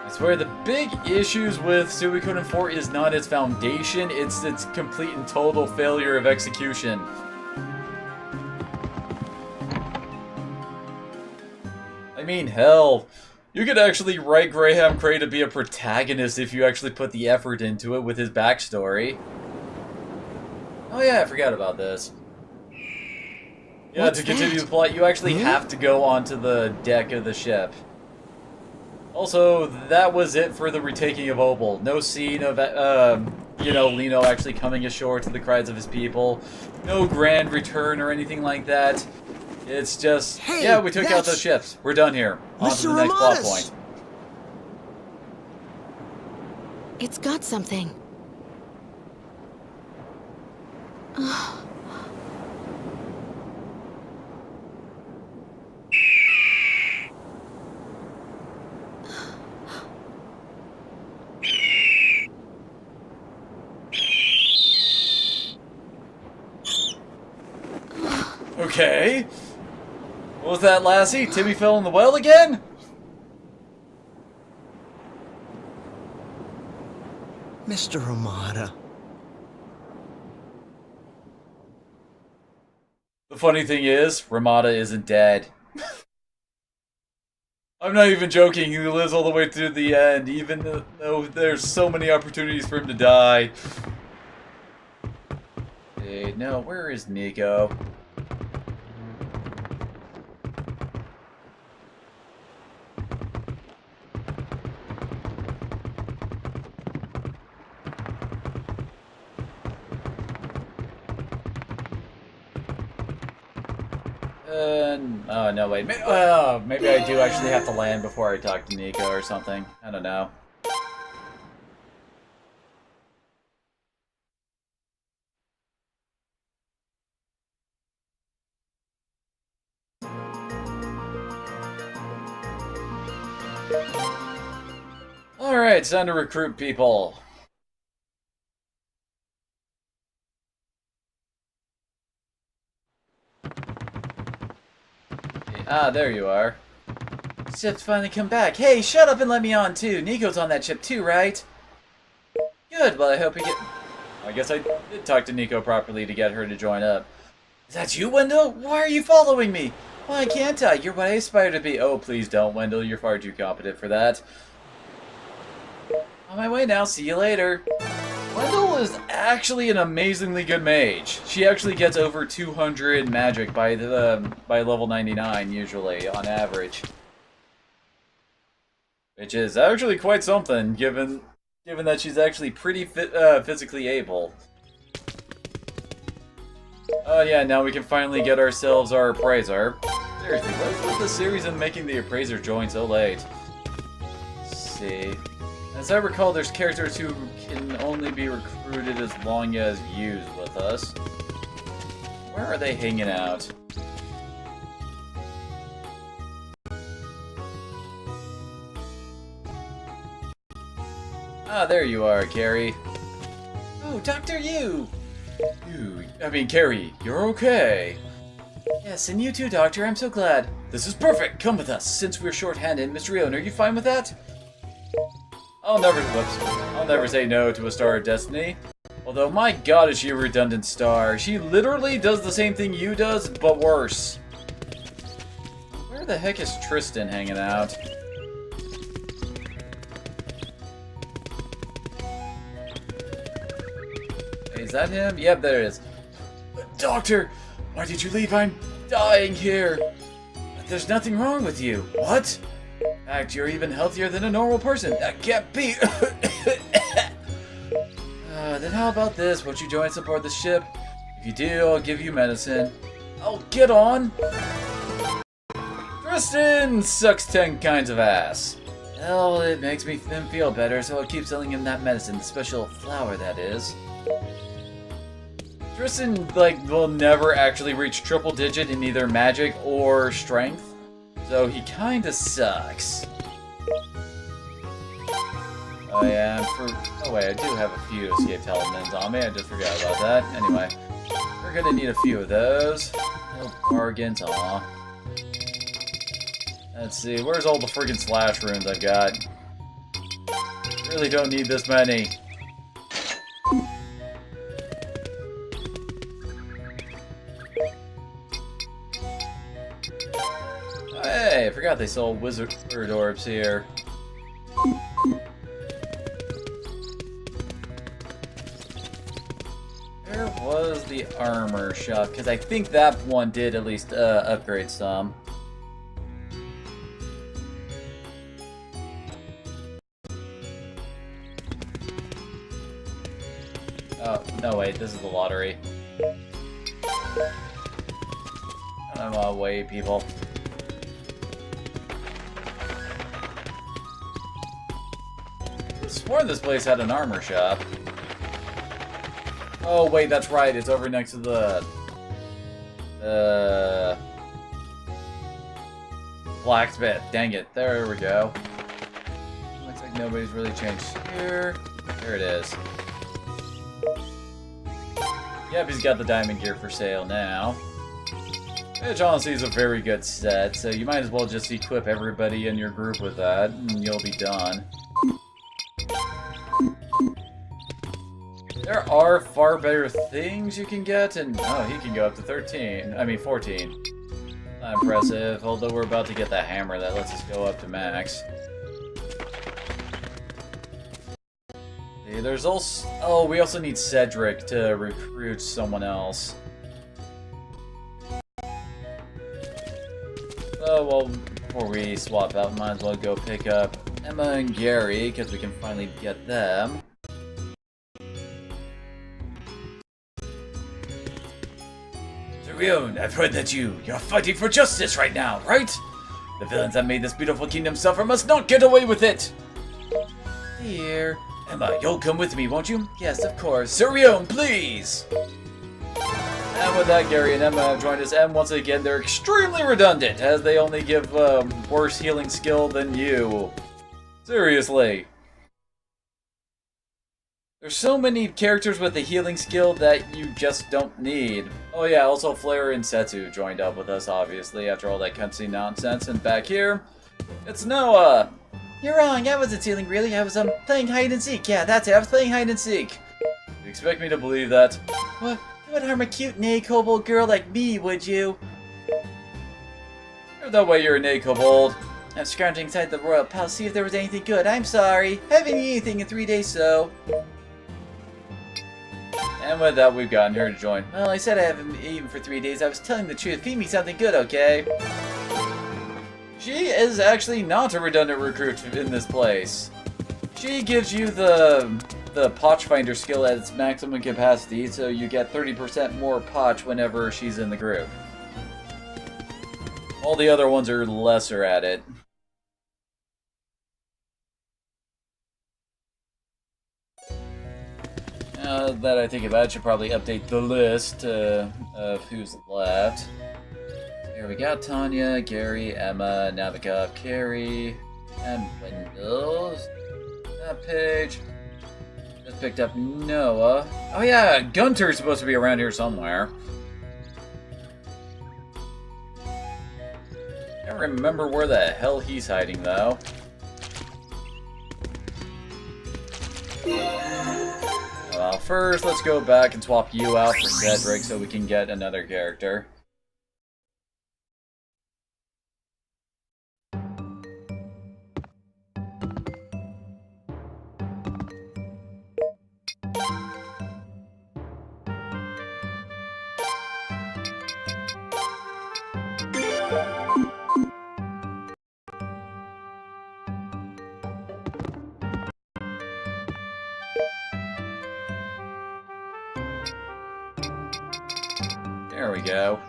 Speaker 1: I swear the big issues with Suikoden 4 is not its foundation, it's its complete and total failure of execution. I mean, hell, you could actually write Graham Cray to be a protagonist if you actually put the effort into it with his backstory. Oh yeah, I forgot about this. Yeah, to continue the plot, you actually have to go onto the deck of the ship. Also, that was it for the retaking of Obel. No scene of, you know, Lino actually coming ashore to the cries of his people. No grand return or anything like that. It's just, hey, yeah, we took out those ships. We're done here. On to the next plot point.
Speaker 11: It's got something.
Speaker 1: Okay. What was that, lassie? Timmy fell in the well again?
Speaker 13: Mr. Ramada.
Speaker 1: The funny thing is, Ramada isn't dead. I'm not even joking, he lives all the way to the end, even though there's so many opportunities for him to die. Hey, no, where is Nico? Oh, no, wait. Maybe I do actually have to land before I talk to Nico or something. I don't know. Alright, it's time to recruit people. Ah, there you are. Ship's finally come back. Hey, shut up and let me on too. Nico's on that ship too, right? Good, well I hope you get... I guess I did talk to Nico properly to get her to join up. Is that you, Wendell? Why are you following me? Why can't I? You're what I aspire to be. Oh, please don't, Wendell. You're far too competent for that. On my way now, see you later. Wendell is actually an amazingly good mage. She actually gets over 200 magic by level 99 usually on average, which is actually quite something given that she's actually pretty physically able. Oh yeah, now we can finally get ourselves our appraiser. Seriously, what is with the series and making the appraiser join so late? Let's see. As I recall, there's characters who can only be recruited as long as used with us. Where are they hanging out? Ah, there you are, Carrie. Oh, Dr. Yu! Carrie, you're okay. Yes, and you too, Doctor. I'm so glad. This is perfect. Come with us. Since we're short-handed, Mr. Rion, are you fine with that? I'll never say no to a Star of Destiny. Although, my god, is she a redundant star. She literally does the same thing you does, but worse. Where the heck is Tristan hanging out? Hey, is that him? Yep, there it is. Doctor, why did you leave? I'm dying here. But there's nothing wrong with you. What? In fact, you're even healthier than a normal person. That can't be. Then how about this? Won't you join us aboard the ship? If you do, I'll give you medicine. Oh, get on! Tristan sucks 10 kinds of ass. Well, it makes me feel better, so I'll keep selling him that medicine. The special flower, that is. Tristan, will never actually reach triple digit in either magic or strength. So he kinda sucks. Oh yeah, oh wait, I do have a few escape telemins on me, I just forgot about that. Anyway, we're gonna need a few of those. No bargains, aw. Let's see, where's all the friggin' slash runes I've got? Really don't need this many. Hey, I forgot they sold wizard orbs here. Where was the armor shop? Because I think that one did at least upgrade some. Oh, no wait, this is the lottery. I'm away, people. I swore this place had an armor shop. Oh wait, that's right. It's over next to the blacksmith. Dang it! There we go. Looks like nobody's really changed here. There it is. Yep, he's got the diamond gear for sale now. Which honestly is a very good set, so you might as well just equip everybody in your group with that, and you'll be done. There are far better things you can get, and oh, he can go up to 14. Not impressive, although we're about to get that hammer that lets us go up to max. See, there's also... Oh, we also need Cedric to recruit someone else. So, well, before we swap out, might as well go pick up Emma and Gary, because we can finally get them. Rion, I've heard that you're fighting for justice right now, right? The villains that made this beautiful kingdom suffer must not get away with it! Dear. Emma, you'll come with me, won't you? Yes, of course. Sir Rion, please! And with that, Gary and Emma have joined us, and once again, they're extremely redundant, as they only give worse healing skill than you. Seriously. There's so many characters with a healing skill that you just don't need. Oh yeah, also Flare and Setsu joined up with us, obviously, after all that cutscene nonsense. And back here, it's Noah! You're wrong, I wasn't stealing really, I was playing hide and seek. Yeah, that's it, I was playing hide and seek. You expect me to believe that? What? You would harm a cute nay-kobold girl like me, would you? That way you're a nay-kobold. I'm scrounging inside the royal palace to see if there was anything good. I'm sorry. Haven't eaten anything in 3 days, so... And with that, we've gotten her to join. Well, I said I haven't eaten for 3 days. I was telling the truth. Feed me something good, okay? She is actually not a redundant recruit in this place. She gives you the potch finder skill at its maximum capacity, so you get 30% more potch whenever she's in the group. All the other ones are lesser at it. Now that I think about it, I should probably update the list of who's left. Here we got Tanya, Gary, Emma, Nabokov, Carrie, and Wendell. That page. Just picked up Noah. Oh yeah, Gunter's supposed to be around here somewhere. Can't remember where the hell he's hiding though. Well, first, let's go back and swap you out for Cedric so we can get another character. There we go.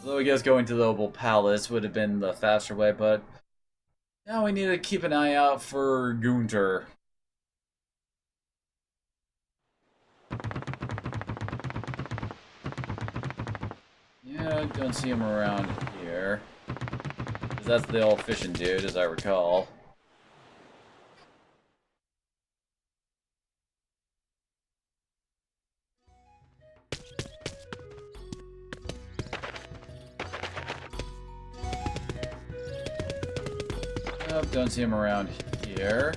Speaker 1: Although I guess going to the Opal Palace would have been the faster way, but now we need to keep an eye out for Gunter. Yeah, don't see him around here. 'Cause that's the old fishing dude, as I recall. Nope, don't see him around here.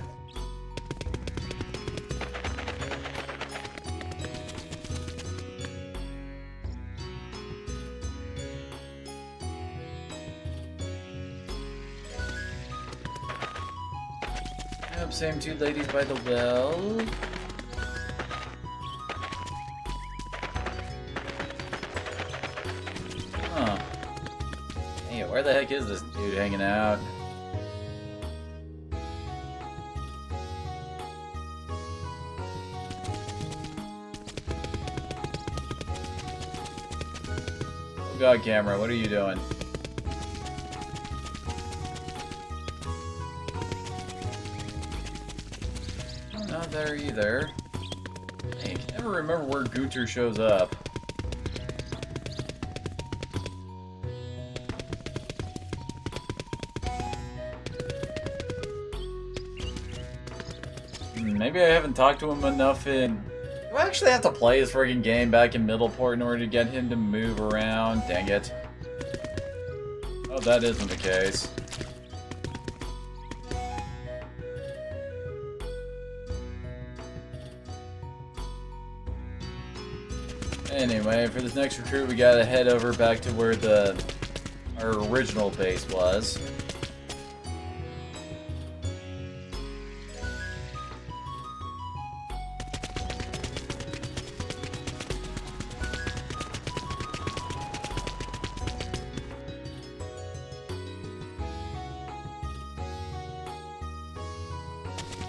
Speaker 1: Yep, same two ladies by the well. Huh. Hey, where the heck is this dude hanging out? Oh god, camera, what are you doing? Not there either. Hey, I can never remember where Gunter shows up. Maybe I haven't talked to him enough in... Do I actually have to play this friggin' game back in Middleport in order to get him to move around? Dang it. Oh, that isn't the case. Anyway, for this next recruit, we gotta head over back to where our original base was.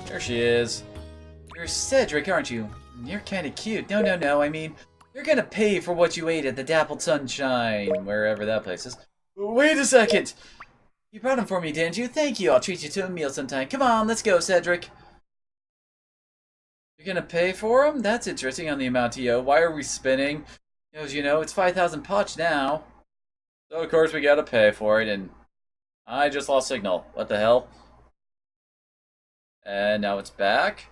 Speaker 1: There she is. You're Cedric, aren't you? You're kinda cute. No, I mean, you're gonna pay for what you ate at the Dappled Sunshine, wherever that place is. Wait a second! You brought him for me, didn't you? Thank you, I'll treat you to a meal sometime. Come on, let's go, Cedric. You're gonna pay for him? That's interesting on the amount he owed. Why are we spinning? As you know, it's 5,000 potch now. So of course we gotta pay for it, and I just lost signal. What the hell? And now it's back.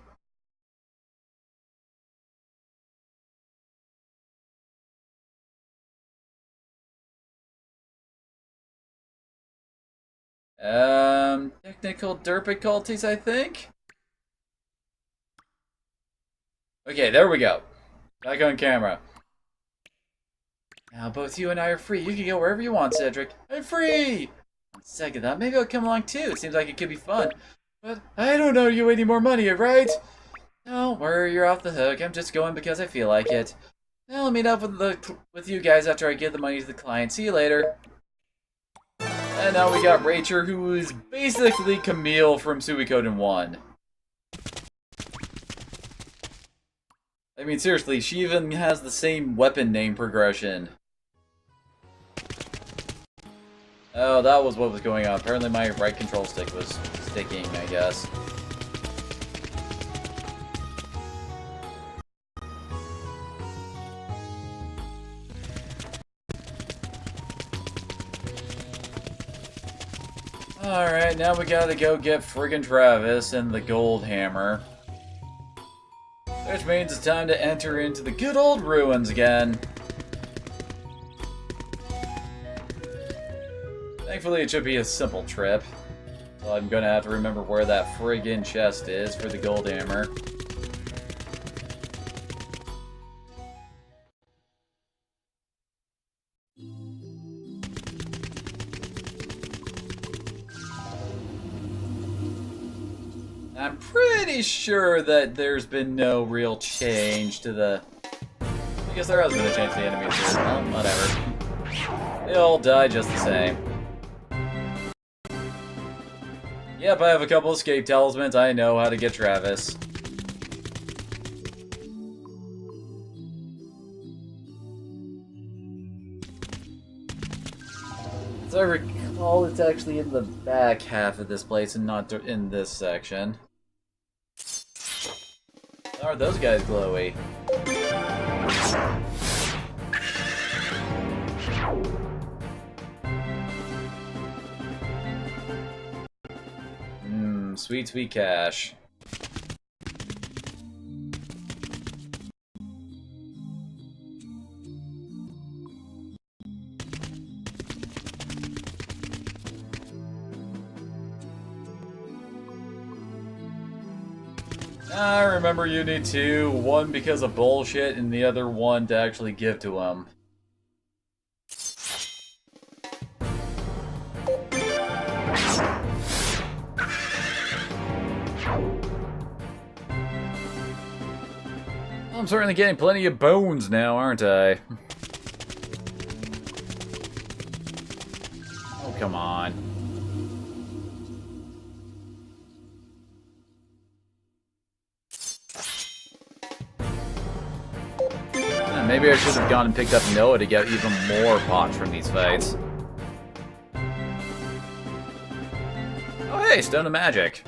Speaker 1: Technical difficulties, I think? Okay, there we go. Back on camera. Now both you and I are free. You can go wherever you want, Cedric. I'm free! second thought, maybe I'll come along too. It seems like it could be fun. But I don't owe you any more money, right? Don't worry, you're off the hook. I'm just going because I feel like it. I'll meet up with you guys after I give the money to the client. See you later. And now we got Rachel, who is basically Camille from Suikoden 1. I mean, seriously, she even has the same weapon name progression. Oh, that was what was going on. Apparently my right control stick was sticking, I guess. Alright, now we gotta go get friggin' Travis and the gold hammer. Which means it's time to enter into the good old ruins again. Thankfully, it should be a simple trip. So I'm gonna have to remember where that friggin' chest is for the gold hammer. I'm pretty sure that there's been no real change to the... I guess there has been a change to the enemies here. Well, whatever. They all die just the same. Yep, I have a couple escape talismans. I know how to get Travis. As I recall, it's actually in the back half of this place and not in this section. How are those guys glowy? Sweet, sweet cash. I remember you need two. One because of bullshit, and the other one to actually give to him. I'm certainly getting plenty of bones now, aren't I? Oh, come on. Maybe I should have gone and picked up Noah to get even more pots from these fights. Oh hey, Stone of Magic.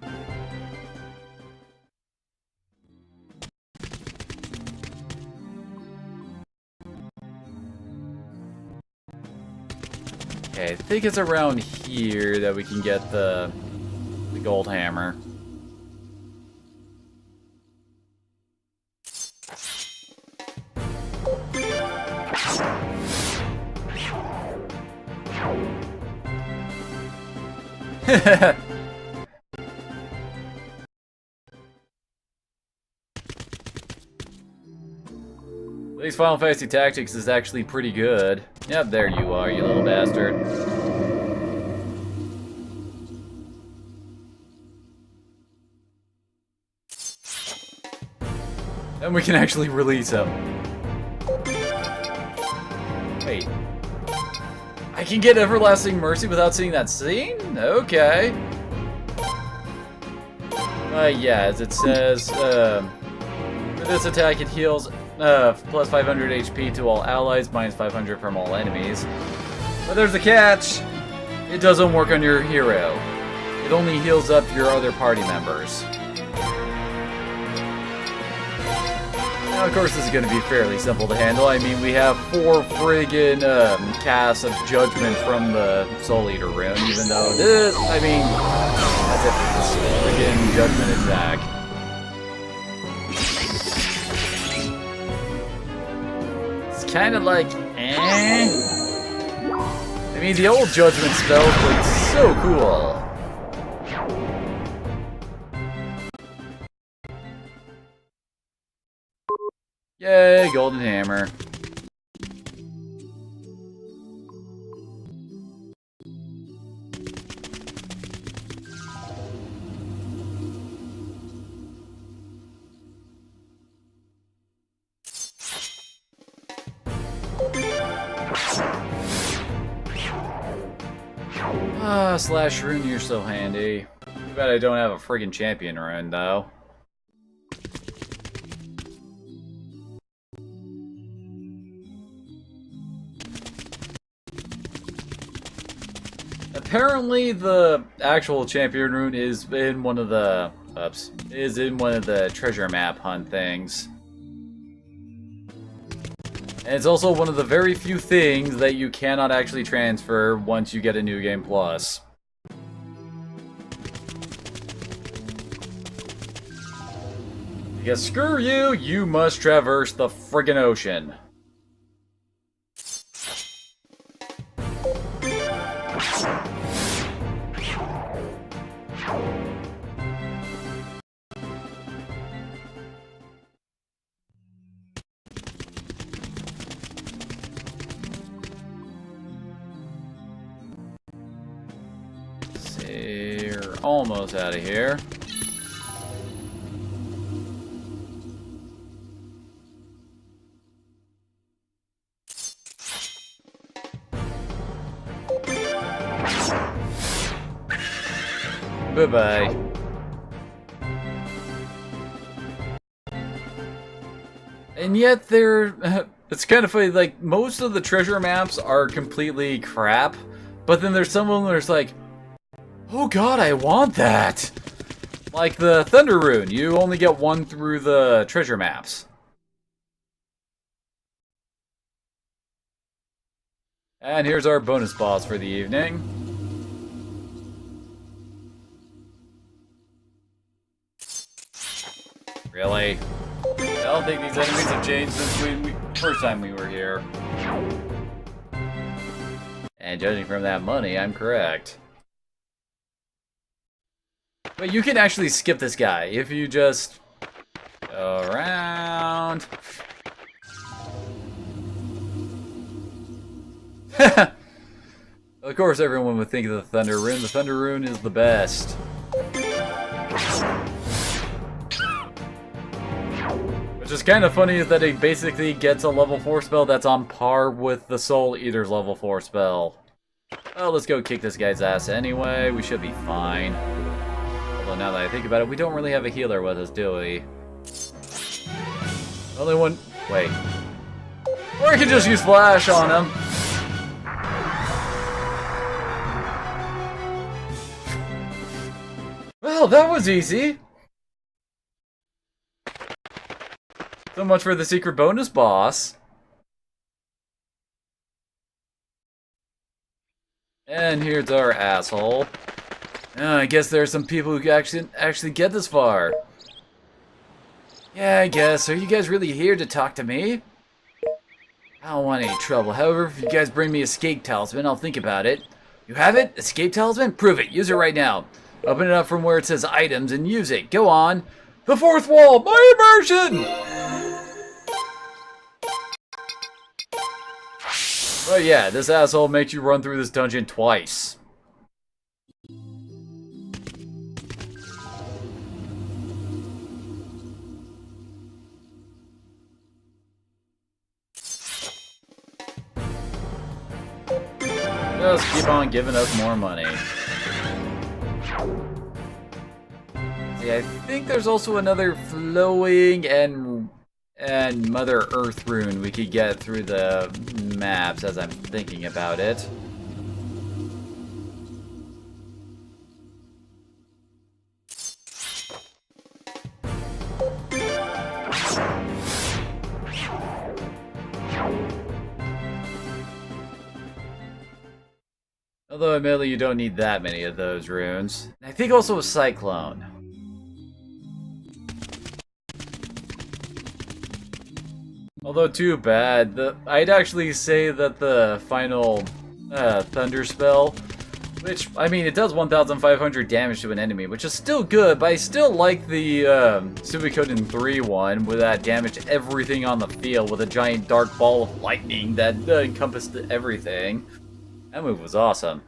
Speaker 1: Okay, I think it's around here that we can get the gold hammer. At least Final Fantasy Tactics is actually pretty good. Yep, there you are, you little bastard. And we can actually release him. Wait. I can get Everlasting Mercy without seeing that scene? Okay. Yeah, as it says, for this attack it heals plus 500 HP to all allies, minus 500 from all enemies. But there's a catch! It doesn't work on your hero. It only heals up your other party members. Now, of course, this is going to be fairly simple to handle. I mean, we have 4 friggin' casts of Judgment from the Soul Eater rune, even though this, I mean, that's it for this friggin' Judgment attack. It's kind of like, eh? I mean, the old Judgment spells were so cool. Yay, golden hammer. Slash rune, you're so handy. Too bad I don't have a friggin' champion rune, though. Apparently, the actual champion rune is in one of the treasure map hunt things. And it's also one of the very few things that you cannot actually transfer once you get a New Game Plus. Because screw you, you must traverse the friggin' ocean. We're almost out of here. Bye-bye. And yet it's kind of funny, like, most of the treasure maps are completely crap, but then there's some of them that's like, oh god, I want that! Like the Thunder Rune, you only get one through the treasure maps. And here's our bonus boss for the evening. Really? I don't think these enemies have changed since the first time we were here. And judging from that money, I'm correct. But you can actually skip this guy if you just go around. Of course, everyone would think of the Thunder Rune. The Thunder Rune is the best. Which is kind of funny is that it basically gets a level 4 spell that's on par with the Soul Eater's level 4 spell. Well, let's go kick this guy's ass anyway. We should be fine. Although now that I think about it, we don't really have a healer with us, do we? Only one... Wait. Or we can just use Flash on him. Well, that was easy. So much for the secret bonus boss. And here's our asshole. I guess there are some people who actually get this far. Yeah, I guess. Are you guys really here to talk to me? I don't want any trouble. However, if you guys bring me Escape Talisman, I'll think about it. You have it? Escape Talisman? Prove it. Use it right now. Open it up from where it says items and use it. Go on. The fourth wall! My immersion! Oh yeah, this asshole makes you run through this dungeon twice. Just keep on giving us more money. See, I think there's also another flowing and Mother Earth rune we could get through the maps as I'm thinking about it. Although admittedly you don't need that many of those runes. I think also a Cyclone. Although too bad, I'd actually say that the final Thunder spell, which, I mean, it does 1,500 damage to an enemy, which is still good, but I still like the Suikoden 3 one, where that damaged everything on the field with a giant dark ball of lightning that encompassed everything. That move was awesome.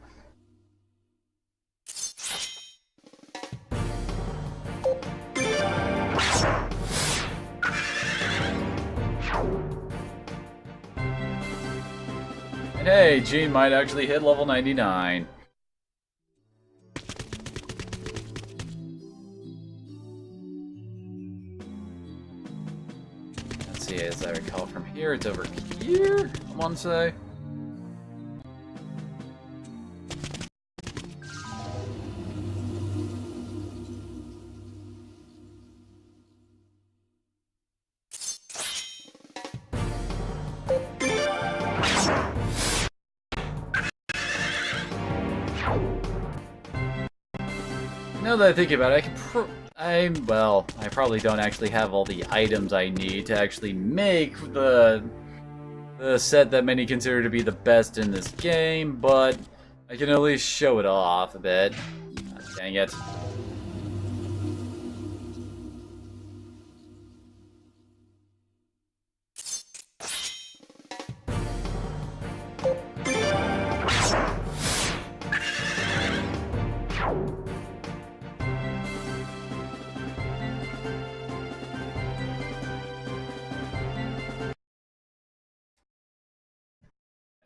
Speaker 1: And hey, Jean might actually hit level 99. see, as I recall from here, it's over here, I want to say. Now that I think about it, I probably don't actually have all the items I need to actually make the set that many consider to be the best in this game, but I can at least show it off a bit. Ah, dang it.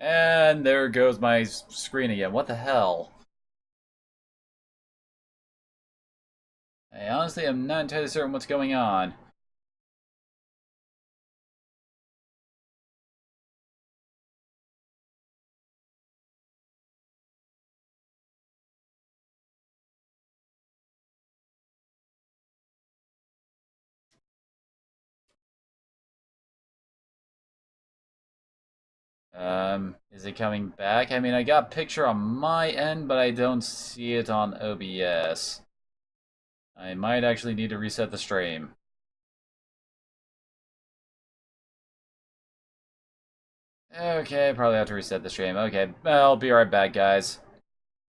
Speaker 1: And there goes my screen again. What the hell? I honestly am not entirely certain what's going on. Is it coming back? I mean, I got a picture on my end, but I don't see it on OBS. I might actually need to reset the stream. Okay, probably have to reset the stream. Okay, I'll be right back, guys.